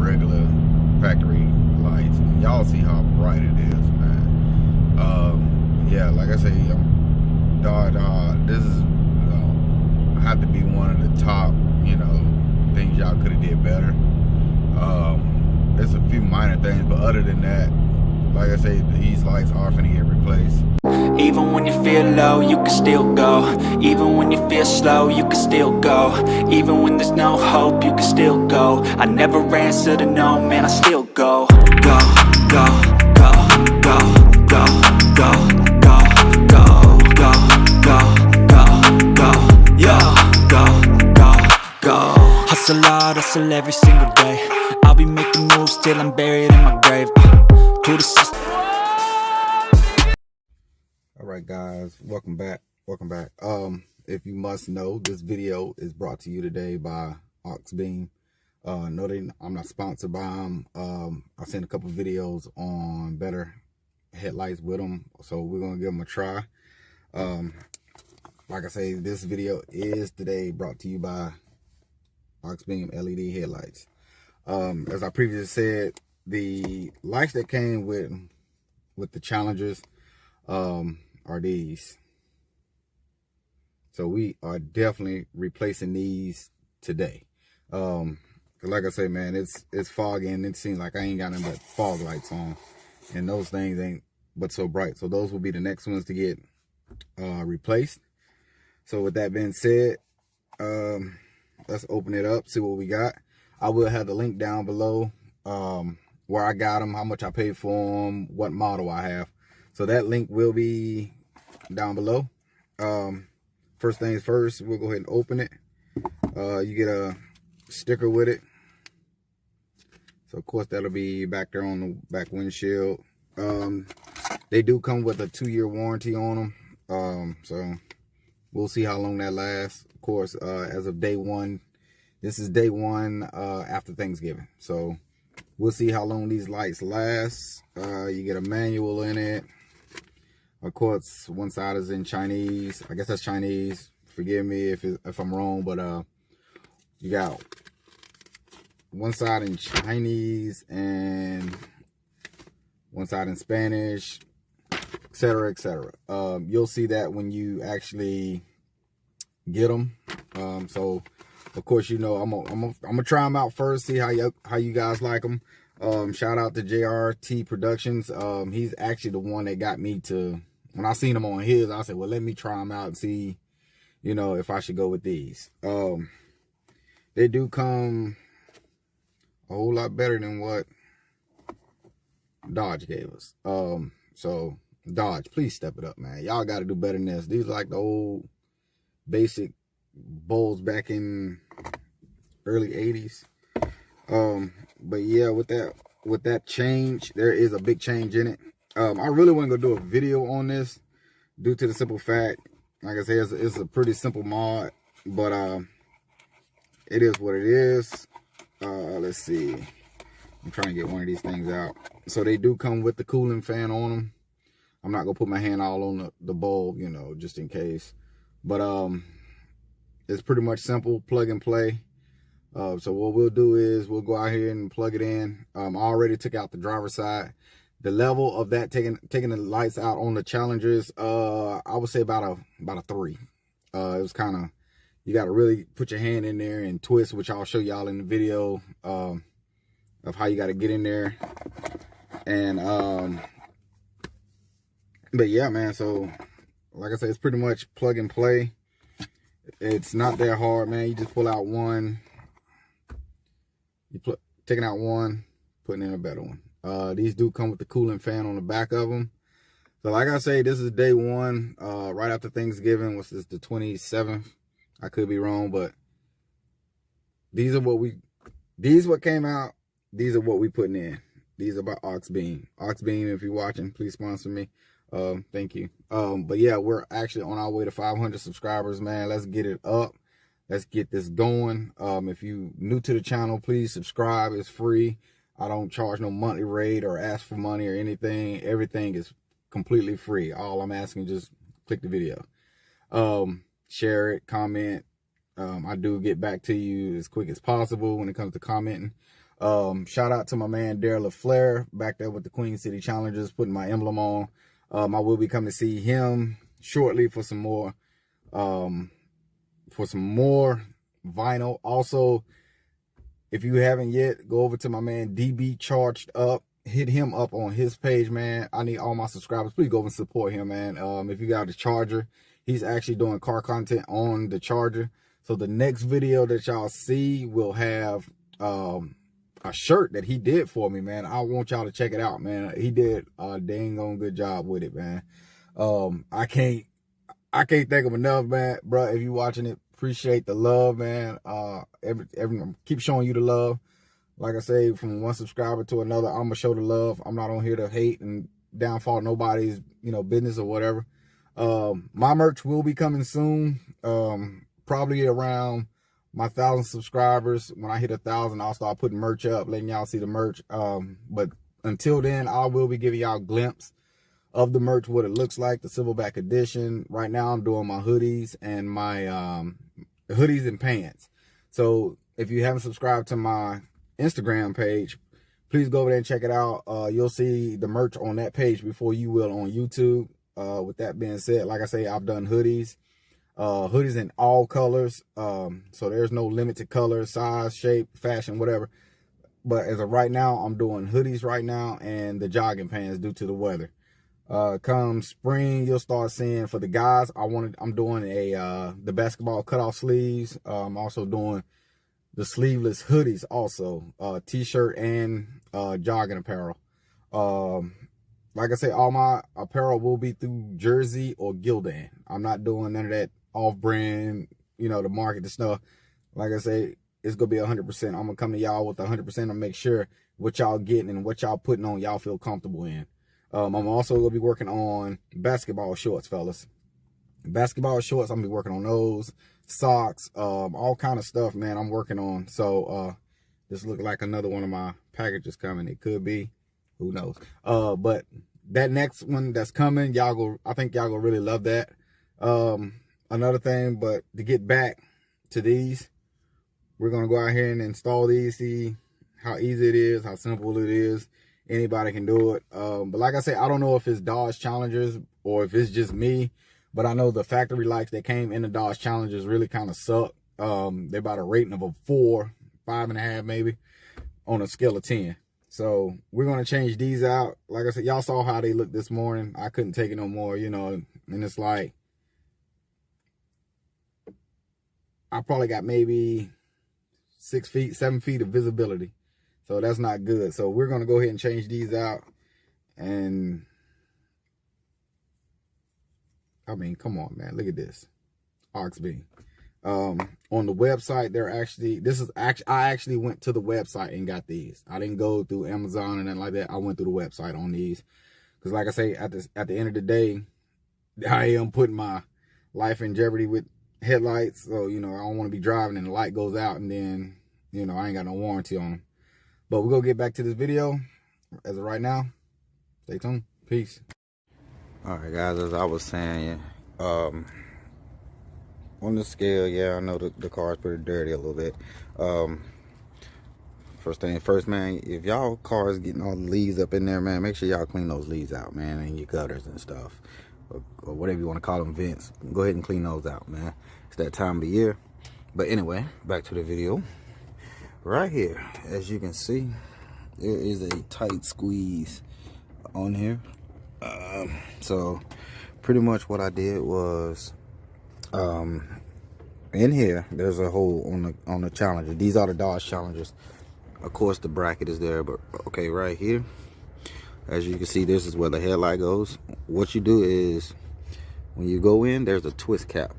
regular factory lights. Y'all see how bright it is, man. Yeah, like I say, this is have to be one of the top, things y'all could have did better. There's a few minor things, but other than that, like I say, these lights are finna get replaced. Even when you feel low, you can still go. Even when you feel slow, you can still go. Even when there's no hope, you can still go. I never answer to no, man, I still go. Go, go, go, go, go, go, go, go, go, go, go, go, yo, go, go, go. Hustle hard, hustle every single day. I'll be making moves till I'm buried in my grave. To the system. All right, guys, welcome back. If you must know, this video is brought to you today by Auxbeam. No, I'm not sponsored by them. I've seen a couple videos on better headlights with them, so we're gonna give them a try. Like I say, this video is today brought to you by Auxbeam LED headlights. As I previously said, the lights that came with the Challengers are these. So we are definitely replacing these today. Like I say, man, it's foggy and it seems like I ain't got nothing but fog lights on, and those things ain't but so bright. So those will be the next ones to get replaced. So with that being said, let's open it up, see what we got. I will have the link down below where I got them, how much I paid for them, what model I have. So that link will be down below. First things first, we'll go ahead and open it. You get a sticker with it. So of course that'll be back there on the back windshield. They do come with a 2-year warranty on them. So we'll see how long that lasts. Of course, as of day one, this is day one after Thanksgiving. So we'll see how long these lights last. You get a manual in it. Of course, one side is in Chinese. I guess that's Chinese. Forgive me if I'm wrong, but you got one side in Chinese and one side in Spanish, etc., etc. You'll see that when you actually get them. So of course, I'm gonna try them out first, see how you guys like them. Shout out to JRT Productions. He's actually the one that got me to, when I seen him on his, I said, well, let me try them out and see, if I should go with these. They do come a whole lot better than what Dodge gave us. So Dodge, please step it up, man. Y'all got to do better than this. These are like the old basic bulbs back in early 80s. But yeah, with that change, there is a big change in it. I really wasn't gonna do a video on this due to the simple fact, like I said, it's a pretty simple mod, but it is what it is. Let's see, I'm trying to get one of these things out. So they do come with the cooling fan on them. I'm not gonna put my hand all on the bulb, just in case, but it's pretty much simple, plug and play. So what we'll do is we'll go out here and plug it in. I already took out the driver's side. The level of that taking the lights out on the Challengers, I would say about a 3. It was kind of, you got to really put your hand in there and twist, which I'll show y'all in the video of how you got to get in there. And but yeah, man. So like I said, it's pretty much plug and play. It's not that hard, man. You just pull out one. Taking out one, putting in a better one. These do come with the cooling fan on the back of them. So like I say, this is day one, right after Thanksgiving. What's this, the 27th? I could be wrong, but these are what came out. These are what we putting in. These are by Auxbeam. Auxbeam, if you're watching, please sponsor me. Thank you. But yeah, we're actually on our way to 500 subscribers, man. Let's get it up. Let's get this going. If you new to the channel, please subscribe. It's free. I don't charge no monthly rate or ask for money or anything. Everything is completely free. All I'm asking is just click the video. Share it, comment. I do get back to you as quick as possible when it comes to commenting. Shout out to my man Daryl LaFleur back there with the Queen City Challengers, putting my emblem on. I will be coming to see him shortly for some more vinyl. Also, if you haven't yet, go over to my man DB Charged Up. Hit him up on his page, man. I need all my subscribers. Please go and support him, man. If you got a Charger, he's actually doing car content on the Charger. So the next video that y'all see will have a shirt that he did for me, man. I want y'all to check it out, man. He did a dang on good job with it, man. I can't thank him enough, man. Bro, if you watching it, appreciate the love, man. Keep showing you the love. Like I say, from one subscriber to another, I'm gonna show the love. I'm not on here to hate and downfall nobody's, business or whatever. My merch will be coming soon. Probably around my 1,000 subscribers. When I hit 1,000, I'll start putting merch up, letting y'all see the merch. But until then, I will be giving y'all a glimpse of the merch, what it looks like, the Silverback edition. Right now, I'm doing my hoodies and my hoodies and pants. So if you haven't subscribed to my Instagram page, please go over there and check it out. You'll see the merch on that page before you will on YouTube. With that being said, like I say, I've done hoodies in all colors. So there's no limit to color, size, shape, fashion, whatever. But as of right now, I'm doing hoodies right now and the jogging pants due to the weather. Come spring, you'll start seeing for the guys. I'm doing the basketball cutoff sleeves. I'm also doing the sleeveless hoodies, also t-shirt and jogging apparel. Like I say, all my apparel will be through Jersey or Gildan. I'm not doing none of that off-brand, the market, the stuff. Like I say, it's gonna be 100%. I'm gonna come to y'all with 100% and make sure what y'all getting and what y'all putting on, y'all feel comfortable in. I'm also gonna be working on basketball shorts, fellas. Basketball shorts, I'm gonna be working on those. Socks, all kind of stuff, man, I'm working on. So this look like another one of my packages coming. It could be, who knows. But that next one that's coming, I think y'all gonna really love that. Another thing, but to get back to these, we're gonna go out here and install these, see how easy it is, how simple it is. Anybody can do it. But like I say, I don't know if it's Dodge Challengers or if it's just me. But I know the factory lights that came in the Dodge Challengers really kind of suck. They're about a rating of a 4, 5.5 maybe, on a scale of 10. So we're going to change these out. Like I said, y'all saw how they looked this morning. I couldn't take it no more, and it's like, I probably got maybe 6 feet, 7 feet of visibility. So that's not good. So we're going to go ahead and change these out. And I mean, come on, man. Look at this. Auxbeam. On the website, I actually went to the website and got these. I didn't go through Amazon and nothing like that. I went through the website on these. Because like I say, at the end of the day, I am putting my life in jeopardy with headlights. So, I don't want to be driving and the light goes out and then, I ain't got no warranty on them. But we're going to get back to this video. As of right now, stay tuned. Peace. All right, guys, as I was saying, on the scale, yeah, I know the car is pretty dirty a little bit. First thing first, man, if y'all car is getting all the leaves up in there, man, make sure y'all clean those leaves out, man, and your gutters and stuff, or whatever you want to call them, vents. Go ahead and clean those out, man. It's that time of the year. But anyway, back to the video. Right here, as you can see, there is a tight squeeze on here. So pretty much what I did was, in here there's a hole on the Challenger. These are the Dodge Challengers. Of course the bracket is there, but okay, right here, as you can see, this is where the headlight goes. What you do is, when you go in, there's a twist cap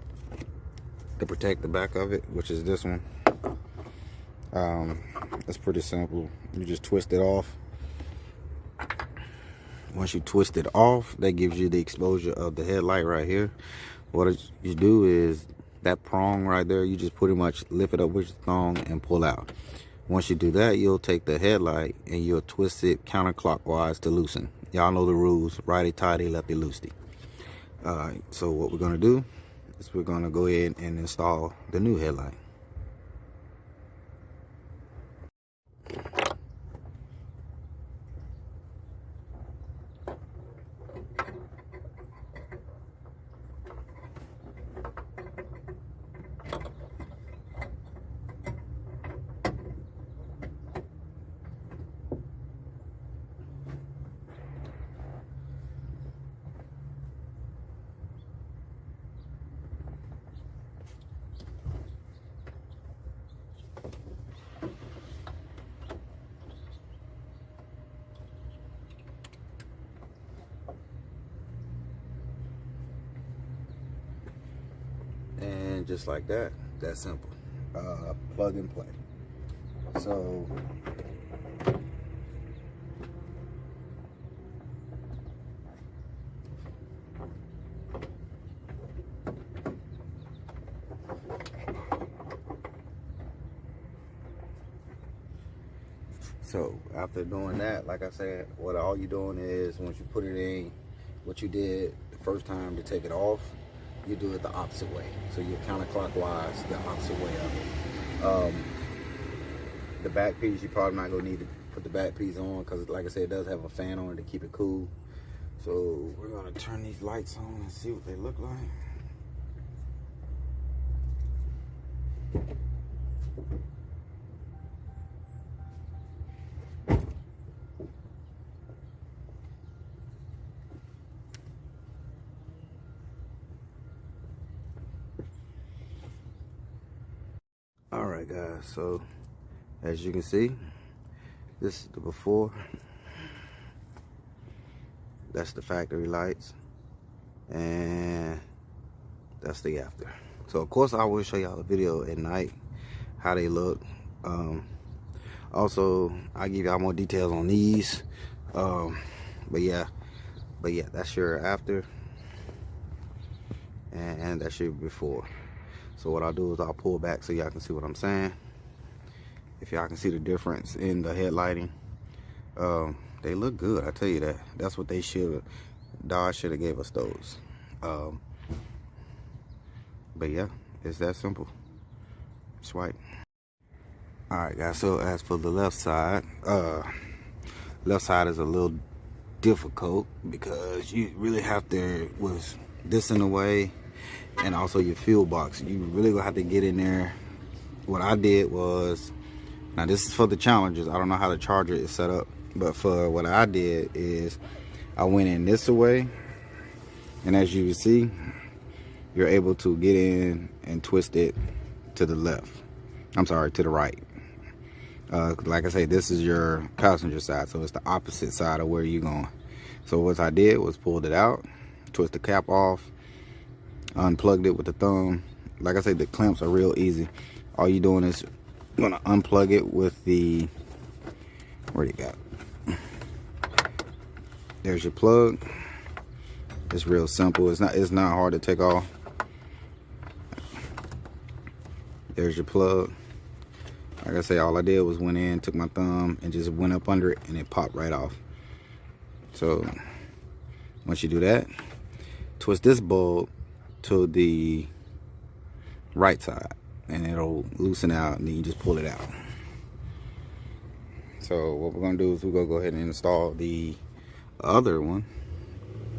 to protect the back of it, which is this one. It's pretty simple. You just twist it off. Once you twist it off, that gives you the exposure of the headlight right here. What you do is, that prong right there, you just pretty much lift it up with your thumb and pull out. Once you do that, you'll take the headlight and you'll twist it counterclockwise to loosen. Y'all know the rules: righty tighty, lefty loosey. Alright, so what we're gonna do is we're gonna go ahead and install the new headlight. And just like that, that's simple. Plug and play. So after doing that, like I said, what all you're doing is, once you put it in, what you did the first time to take it off, you do it the opposite way. So you're counterclockwise the opposite way of it. The back piece, you're probably not gonna need to put the back piece on, because like I said, it does have a fan on it to keep it cool. So we're gonna turn these lights on and see what they look like. All right, guys, so as you can see, this is the before. That's the factory lights, and that's the after. So of course I will show y'all a video at night how they look. Also I'll give y'all more details on these. But yeah, that's your after, and that's your before. So what I'll do is I'll pull back so y'all can see what I'm saying. If y'all can see the difference in the headlighting, they look good, I tell you that. That's what they should, Dodge should have gave us those. But yeah, it's that simple. Swipe. All right, guys, so as for the left side is a little difficult because you really have to, with this in the way, and also your fuel box, you really gonna have to get in there. What I did was, now this is for the Challengers, I don't know how the Charger is set up, but for what I did is I went in this way, and as you can see, you're able to get in and twist it to the left. I'm sorry, to the right. Like I say, this is your passenger side, so it's the opposite side of where you're going. So what I did was pulled it out, twist the cap off, unplugged it with the thumb. Like I said, the clamps are real easy. All you're doing is gonna unplug it with the, where do you got? There's your plug. It's real simple. It's not hard to take off. There's your plug. Like I say, all I did was went in, took my thumb, and just went up under it, and it popped right off. So once you do that, twist this bulb to the right side, and it'll loosen out, and then you just pull it out. So what we're gonna do is we're gonna go ahead and install the other one,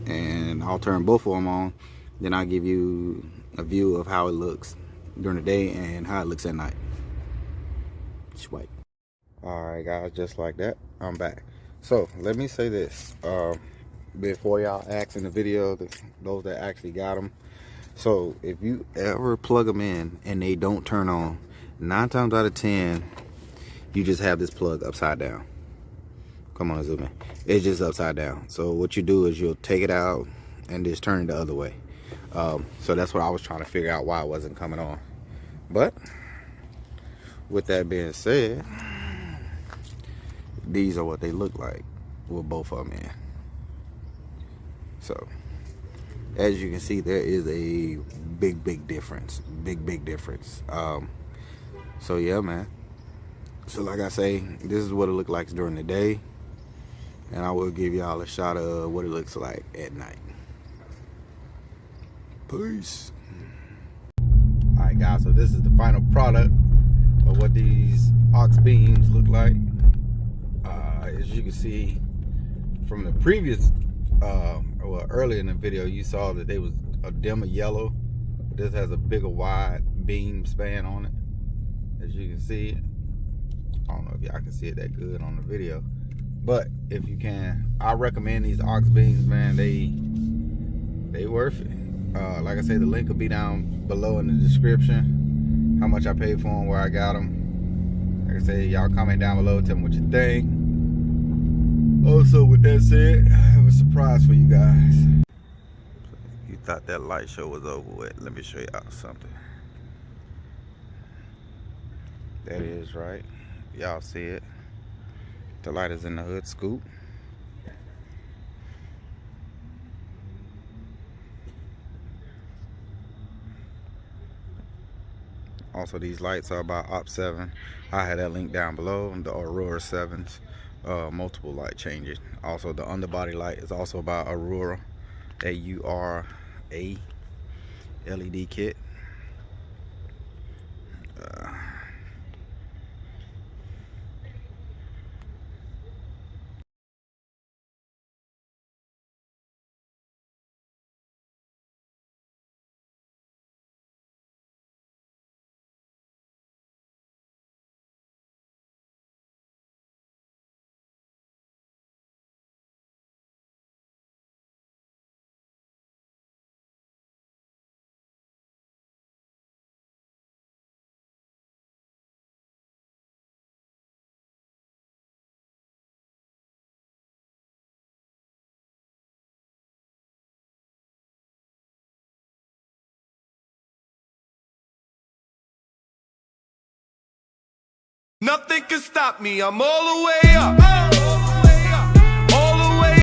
and I'll turn both of them on. Then I'll give you a view of how it looks during the day and how it looks at night. Swipe. All right, guys, just like that, I'm back. So let me say this before y'all ask in the video, those that actually got them. So if you ever plug them in and they don't turn on, 9 times out of 10, you just have this plug upside down. Come on, zoom in. It's just upside down. So what you do is you'll take it out and just turn it the other way. So that's what I was trying to figure out, why it wasn't coming on. But with that being said, these are what they look like with both of them in. So as you can see, there is a big difference. Big difference. So yeah, man. So like I say, this is what it looks like during the day, and I will give y'all a shot of what it looks like at night. Peace. Alright guys, so this is the final product of what these Auxbeams look like. As you can see from the previous well, earlier in the video, you saw that they was a dimmer yellow. This has a bigger wide beam span on it, as you can see. I don't know if y'all can see it that good on the video, but if you can, I recommend these Auxbeams, man. They worth it. Like I said, the link will be down below in the description, how much I paid for them, where I got them. Like I said, y'all comment down below, tell me what you think. Also, with that said, I have a surprise for you guys. You thought that light show was over with. Let me show y'all something. That is right. Y'all see it. The light is in the hood scoop. Also, these lights are by Op7. I had that link down below. The Aurora 7s, multiple light changes. Also, the underbody light is also by Aurora, A-U-R-A LED kit. Nothing can stop me, I'm all the way up.